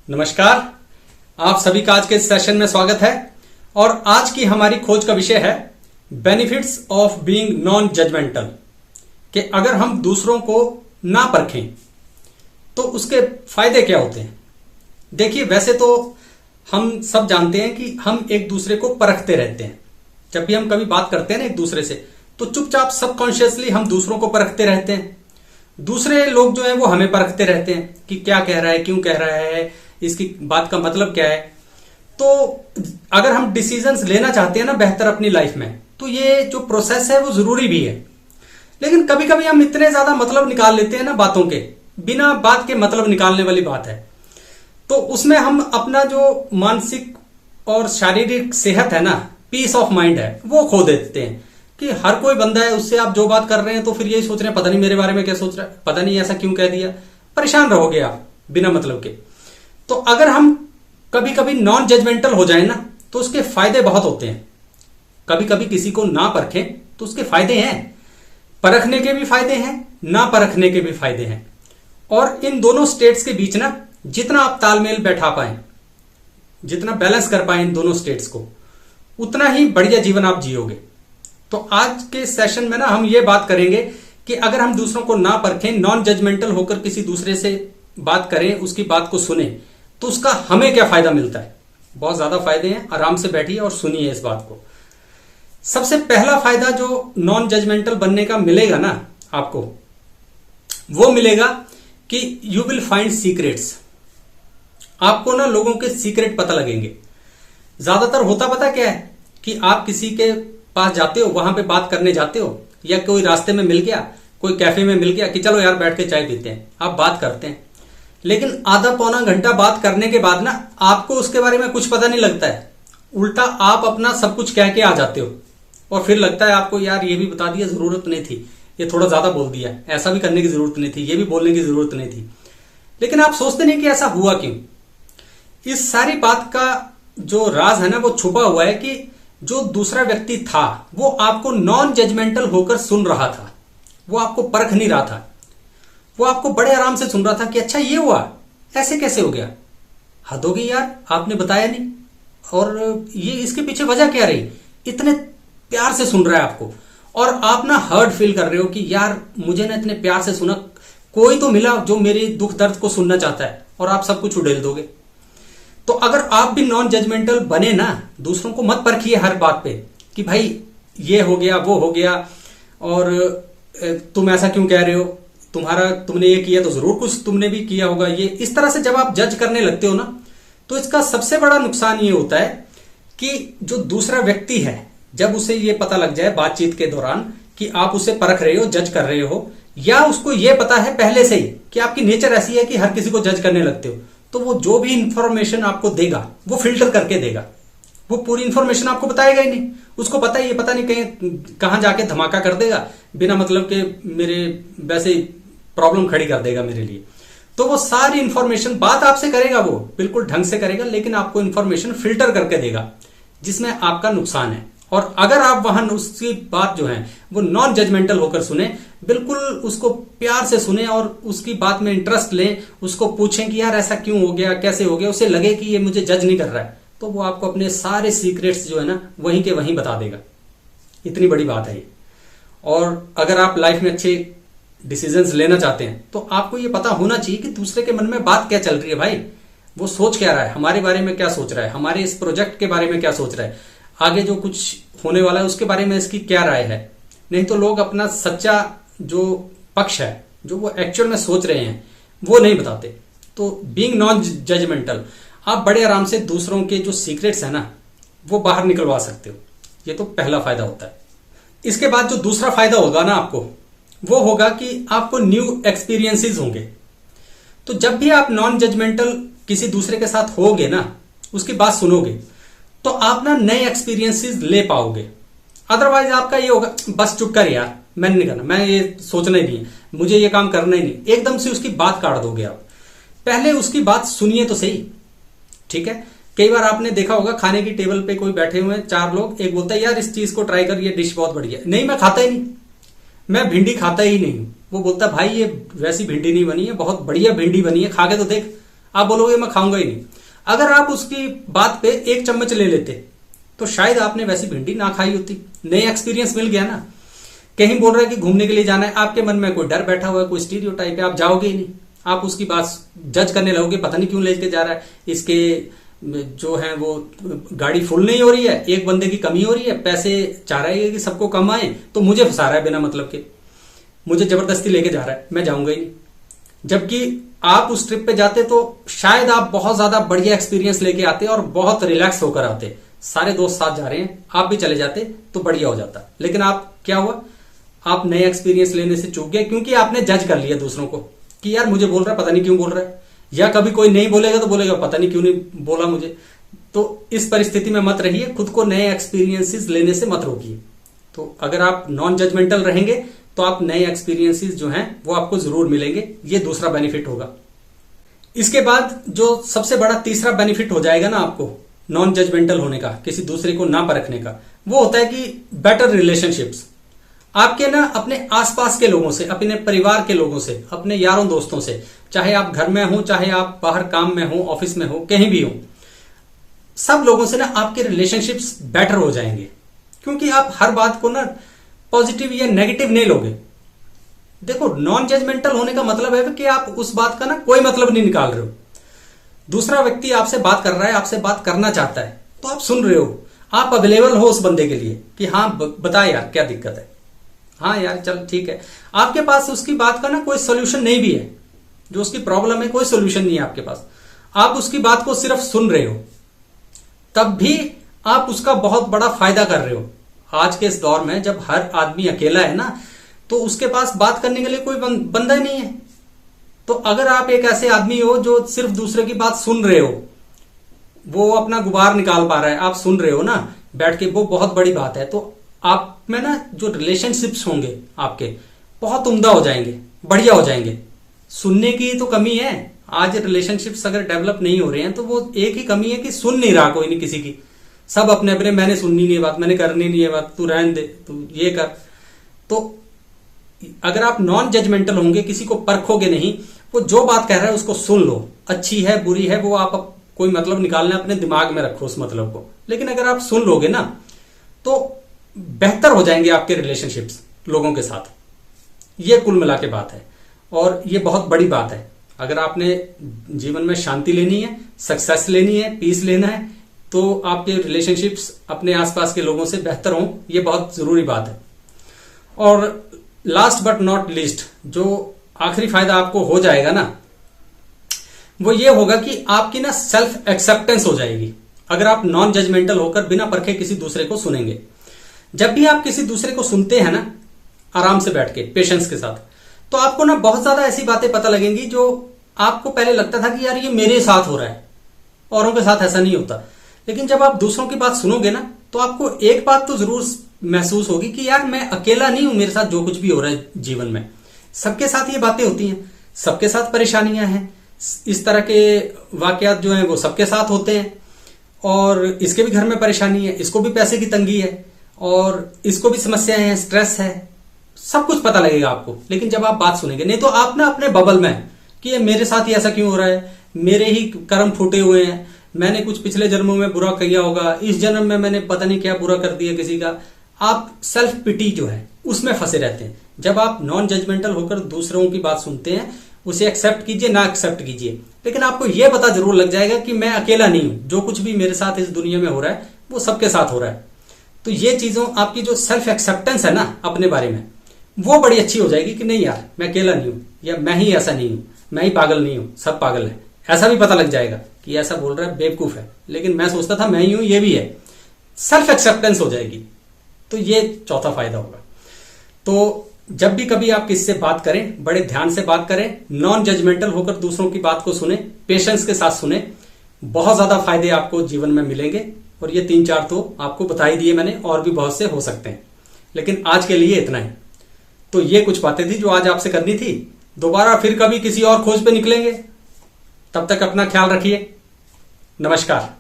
नमस्कार, आप सभी का आज के सेशन में स्वागत है। और आज की हमारी खोज का विषय है benefits of being non judgemental. कि अगर हम दूसरों को ना परखें तो उसके फायदे क्या होते हैं। देखिए, वैसे तो हम सब जानते हैं कि हम एक दूसरे को परखते रहते हैं। जब भी हम कभी बात करते हैं ना एक दूसरे से, तो चुपचाप सबकॉन्शियसली हम दूसरों को परखते रहते हैं। दूसरे लोग जो है वो हमें परखते रहते हैं कि क्या कह रहा है, क्यों कह रहा है, इसकी बात का मतलब क्या है। तो अगर हम डिसीजंस लेना चाहते हैं ना बेहतर अपनी लाइफ में, तो ये जो प्रोसेस है वो जरूरी भी है। लेकिन कभी कभी हम इतने ज्यादा मतलब निकाल लेते हैं ना बातों के, बिना बात के मतलब निकालने वाली बात है। तो उसमें हम अपना जो मानसिक और शारीरिक सेहत है ना, पीस ऑफ माइंड है, वो खो देते हैं। कि हर कोई बंदा है, उससे आप जो बात कर रहे हैं तो फिर यही सोच रहे हैं पता नहीं मेरे बारे में क्या सोच रहा है, पता नहीं ऐसा क्यों कह दिया। परेशान रहोगे आप बिना मतलब के। तो अगर हम कभी कभी नॉन जजमेंटल हो जाए ना, तो उसके फायदे बहुत होते हैं। कभी कभी किसी को ना परखें तो उसके फायदे हैं। परखने के भी फायदे हैं, ना परखने के भी फायदे हैं। और इन दोनों स्टेट्स के बीच ना जितना आप तालमेल बैठा पाए, जितना बैलेंस कर पाए इन दोनों स्टेट्स को, उतना ही बढ़िया जीवन आप जियोगे। तो आज के सेशन में ना हम ये बात करेंगे कि अगर हम दूसरों को ना परखें, नॉन जजमेंटल होकर किसी दूसरे से बात करें, उसकी बात को सुने, तो उसका हमें क्या फायदा मिलता है। बहुत ज्यादा फायदे हैं। आराम से बैठिए और सुनिए इस बात को। सबसे पहला फायदा जो नॉन जजमेंटल बनने का मिलेगा ना आपको, वो मिलेगा कि यू विल फाइंड सीक्रेट्स। आपको ना लोगों के सीक्रेट पता लगेंगे। ज्यादातर होता पता क्या है कि आप किसी के पास जाते हो, वहां पे बात करने जाते हो, या कोई रास्ते में मिल गया, कोई कैफे में मिल गया कि चलो यार बैठ के चाय पीते हैं, आप बात करते हैं। लेकिन आधा पौना घंटा बात करने के बाद ना आपको उसके बारे में कुछ पता नहीं लगता है। उल्टा आप अपना सब कुछ कह के आ जाते हो और फिर लगता है आपको यार ये भी बता दिया, जरूरत नहीं थी, ये थोड़ा ज्यादा बोल दिया, ऐसा भी करने की जरूरत नहीं थी, ये भी बोलने की जरूरत नहीं थी। लेकिन आप सोचते नहीं कि ऐसा हुआ क्यों। इस सारी बात का जो राज है ना वो छुपा हुआ है कि जो दूसरा व्यक्ति था वो आपको नॉन जजमेंटल होकर सुन रहा था। वो आपको परख नहीं रहा था, वो आपको बड़े आराम से सुन रहा था कि अच्छा ये हुआ, ऐसे कैसे हो गया, हद होगी यार, आपने बताया नहीं, और ये इसके पीछे वजह क्या रही। इतने प्यार से सुन रहा है आपको, और आप ना हर्ट फील कर रहे हो कि यार मुझे ना इतने प्यार से सुना, कोई तो मिला जो मेरे दुख दर्द को सुनना चाहता है, और आप सब कुछ उड़ेल दोगे। तो अगर आप भी नॉन जजमेंटल बने ना, दूसरों को मत परखिए हर बात पे कि भाई ये हो गया, वो हो गया, और तुम ऐसा क्यों कह रहे हो, तुमने ये किया तो जरूर कुछ तुमने भी किया होगा। ये इस तरह से जब आप जज करने लगते हो ना, तो इसका सबसे बड़ा नुकसान ये होता है कि जो दूसरा व्यक्ति है, जब उसे ये पता लग जाए बातचीत के दौरान कि आप उसे परख रहे हो, जज कर रहे हो, या उसको ये पता है पहले से ही कि आपकी नेचर ऐसी है कि हर किसी को जज करने लगते हो, तो वो जो भी इंफॉर्मेशन आपको देगा वो फिल्टर करके देगा। वो पूरी इंफॉर्मेशन आपको बताएगा ही नहीं। उसको पता ही, ये पता नहीं कहीं कहां जाके धमाका कर देगा, बिना मतलब के मेरे वैसे प्रॉब्लम खड़ी कर देगा मेरे लिए। तो वो सारी इंफॉर्मेशन बात आपसे करेगा, वो बिल्कुल ढंग से करेगा, लेकिन आपको इंफॉर्मेशन फिल्टर करके देगा जिसमें आपका नुकसान है। और अगर आप वहां उसकी बात जो है वो नॉन जजमेंटल होकर सुने, बिल्कुल उसको प्यार से सुने और उसकी बात में इंटरेस्ट लें, उसको पूछें कि यार ऐसा क्यों हो गया, कैसे हो गया, उसे लगे कि ये मुझे जज नहीं कर रहा है, तो वो आपको अपने सारे सीक्रेट्स जो है ना वहीं के वहीं बता देगा। इतनी बड़ी बात है ये। और अगर आप लाइफ में अच्छे डिसीजंस लेना चाहते हैं तो आपको ये पता होना चाहिए कि दूसरे के मन में बात क्या चल रही है। भाई वो सोच क्या रहा है, हमारे बारे में क्या सोच रहा है, हमारे इस प्रोजेक्ट के बारे में क्या सोच रहा है, आगे जो कुछ होने वाला है उसके बारे में इसकी क्या राय है। नहीं तो लोग अपना सच्चा जो पक्ष है, जो वो एक्चुअल में सोच रहे हैं, वो नहीं बताते। तो बीइंग नॉन जजमेंटल, आप बड़े आराम से दूसरों के जो सीक्रेट्स है ना वो बाहर निकलवा सकते हो। ये तो पहला फायदा होता है। इसके बाद जो दूसरा फायदा होगा ना आपको, वो होगा कि आपको न्यू एक्सपीरियंसेस होंगे। तो जब भी आप नॉन जजमेंटल किसी दूसरे के साथ होगे ना, उसकी बात सुनोगे, तो आप ना नए एक्सपीरियंसेस ले पाओगे। अदरवाइज आपका ये होगा बस चुप कर यार, मैंने नहीं करना, मैं ये सोचना ही नहीं है, मुझे ये काम करना ही नहीं, एकदम से उसकी बात काट दोगे आप। पहले उसकी बात सुनिए तो सही, ठीक है। कई बार आपने देखा होगा खाने की टेबल पे कोई बैठे हुए हैं 4 लोग, एक बोलता है यार इस चीज को ट्राई कर, ये डिश बहुत बढ़िया है। नहीं मैं खाता ही नहीं, मैं भिंडी खाता ही नहीं। वो बोलता भाई ये वैसी भिंडी नहीं बनी है, बहुत बढ़िया भिंडी बनी है, खा के तो देख। आप बोलोगे मैं खाऊंगा ही नहीं। अगर आप उसकी बात पे 1 चम्मच ले लेते तो शायद आपने वैसी भिंडी ना खाई होती। नया एक्सपीरियंस मिल गया ना। कहीं बोल रहा है कि घूमने के लिए जाना है, आपके मन में कोई डर बैठा हुआ है, कोई स्टीरियोटाइप है, आप जाओगे ही नहीं। आप उसकी बात जज करने लगोगे, पता नहीं क्यों लेके जा रहा है, इसके जो है वो गाड़ी फुल नहीं हो रही है, एक बंदे की कमी हो रही है, पैसे चाह रहा है कि सबको कम आए, तो मुझे फंसा रहा है बिना मतलब के, मुझे जबरदस्ती लेके जा रहा है, मैं जाऊंगा ही नहीं। जबकि आप उस ट्रिप पे जाते तो शायद आप बहुत ज्यादा बढ़िया एक्सपीरियंस लेके आते और बहुत रिलैक्स होकर आते। सारे दोस्त साथ जा रहे हैं, आप भी चले जाते तो बढ़िया हो जाता। लेकिन आप क्या हुआ, आप नए एक्सपीरियंस लेने से चूक गए, क्योंकि आपने जज कर लिया दूसरों को कि यार मुझे बोल रहा है, पता नहीं क्यों बोल रहा है। या कभी कोई नहीं बोलेगा तो बोलेगा पता नहीं क्यों नहीं बोला मुझे। तो इस परिस्थिति में मत रहिए, खुद को नए एक्सपीरियंसेस लेने से मत रोकिए। तो अगर आप नॉन जजमेंटल रहेंगे तो आप नए एक्सपीरियंसेस जो हैं वो आपको जरूर मिलेंगे। ये दूसरा बेनिफिट होगा। इसके बाद जो सबसे बड़ा तीसरा बेनिफिट हो जाएगा ना आपको नॉन जजमेंटल होने का, किसी दूसरे को ना परखने का, वो होता है कि बेटर रिलेशनशिप्स। आपके ना अपने आसपास के लोगों से, अपने परिवार के लोगों से, अपने यारों दोस्तों से, चाहे आप घर में हो, चाहे आप बाहर काम में हो, ऑफिस में हो, कहीं भी हो, सब लोगों से ना आपके रिलेशनशिप्स बेटर हो जाएंगे। क्योंकि आप हर बात को ना पॉजिटिव या नेगेटिव नहीं लोगे। देखो, नॉन जजमेंटल होने का मतलब है कि आप उस बात का ना कोई मतलब नहीं निकाल रहे हो। दूसरा व्यक्ति आपसे बात कर रहा है, आपसे बात करना चाहता है, तो आप सुन रहे हो, आप अवेलेबल हो उस बंदे के लिए कि हाँ बता यार क्या दिक्कत है, हाँ यार चल ठीक है। आपके पास उसकी बात का ना कोई सोल्यूशन नहीं भी है, जो उसकी प्रॉब्लम है कोई सोल्यूशन नहीं है आपके पास, आप उसकी बात को सिर्फ सुन रहे हो, तब भी आप उसका बहुत बड़ा फायदा कर रहे हो। आज के इस दौर में जब हर आदमी अकेला है ना, तो उसके पास बात करने के लिए कोई बंदा ही नहीं है। तो अगर आप एक ऐसे आदमी हो जो सिर्फ दूसरे की बात सुन रहे हो, वो अपना गुबार निकाल पा रहा है, आप सुन रहे हो ना बैठ के, वो बहुत बड़ी बात है। तो आप में ना जो रिलेशनशिप्स होंगे आपके बहुत उम्दा हो जाएंगे, बढ़िया हो जाएंगे। सुनने की तो कमी है आज, रिलेशनशिप्स अगर डेवलप नहीं हो रहे हैं तो वो एक ही कमी है कि सुन नहीं रहा कोई नहीं किसी की। सब अपने अपने, मैंने सुननी नहीं है बात, मैंने करनी नहीं है बात, तू रहने दे, तू ये कर। तो अगर आप नॉन जजमेंटल होंगे, किसी को परखोगे नहीं, वो जो बात कह रहा है उसको सुन लो, अच्छी है बुरी है वो आप कोई मतलब निकालना अपने दिमाग में रखो उस मतलब को। लेकिन अगर आप सुन लोगे ना तो बेहतर हो जाएंगे आपके रिलेशनशिप्स लोगों के साथ। ये कुल मिला के बात है और ये बहुत बड़ी बात है। अगर आपने जीवन में शांति लेनी है, सक्सेस लेनी है, पीस लेना है, तो आपके रिलेशनशिप्स अपने आसपास के लोगों से बेहतर हों, ये बहुत जरूरी बात है। और लास्ट बट नॉट लीस्ट, जो आखिरी फायदा आपको हो जाएगा ना, वो ये होगा कि आपकी ना सेल्फ एक्सेप्टेंस हो जाएगी। अगर आप नॉन जजमेंटल होकर बिना परखे किसी दूसरे को सुनेंगे, जब भी आप किसी दूसरे को सुनते हैं ना आराम से बैठ के पेशेंस के साथ, तो आपको ना बहुत ज्यादा ऐसी बातें पता लगेंगी जो आपको पहले लगता था कि यार ये मेरे साथ हो रहा है, औरों के साथ ऐसा नहीं होता। लेकिन जब आप दूसरों की बात सुनोगे ना, तो आपको एक बात तो जरूर महसूस होगी कि यार मैं अकेला नहीं हूं, मेरे साथ जो कुछ भी हो रहा है जीवन में, सबके साथ ये बातें होती हैं, सबके साथ परेशानियां हैं, इस तरह के वाकयात जो हैं वो सबके साथ होते हैं। और इसके भी घर में परेशानी है, इसको भी पैसे की तंगी है, और इसको भी समस्याएं हैं, स्ट्रेस है, सब कुछ पता लगेगा आपको। लेकिन जब आप बात सुनेंगे, नहीं तो आप ना अपने बबल में कि ये मेरे साथ ही ऐसा क्यों हो रहा है, मेरे ही कर्म फूटे हुए हैं, मैंने कुछ पिछले जन्मों में बुरा किया होगा, इस जन्म में मैंने पता नहीं क्या बुरा कर दिया किसी का। आप सेल्फ पिटी जो है उसमें फंसे रहते हैं। जब आप नॉन जजमेंटल होकर दूसरों की बात सुनते हैं, उसे एक्सेप्ट कीजिए ना एक्सेप्ट कीजिए, लेकिन आपको यह पता जरूर लग जाएगा कि मैं अकेला नहीं हूं, जो कुछ भी मेरे साथ इस दुनिया में हो रहा है वो सबके साथ हो रहा है। तो ये चीजों, आपकी जो सेल्फ एक्सेप्टेंस है ना अपने बारे में, वो बड़ी अच्छी हो जाएगी कि नहीं यार मैं अकेला नहीं हूं, या मैं ही ऐसा नहीं हूं, मैं ही पागल नहीं हूं, सब पागल है। ऐसा भी पता लग जाएगा कि ऐसा बोल रहा है बेवकूफ है, लेकिन मैं सोचता था मैं ही हूं, ये भी है। सेल्फ एक्सेप्टेंस हो जाएगी। तो ये चौथा फायदा होगा। तो जब भी कभी आप किससे बात करें, बड़े ध्यान से बात करें, नॉन जजमेंटल होकर दूसरों की बात को सुने, पेशेंस के साथ सुने, बहुत ज्यादा फायदे आपको जीवन में मिलेंगे। और ये 3-4 तो आपको बता ही दिए मैंने, और भी बहुत से हो सकते हैं, लेकिन आज के लिए इतना ही। तो ये कुछ बातें थी जो आज आपसे करनी थी। दोबारा फिर कभी किसी और खोज पे निकलेंगे, तब तक अपना ख्याल रखिए। नमस्कार।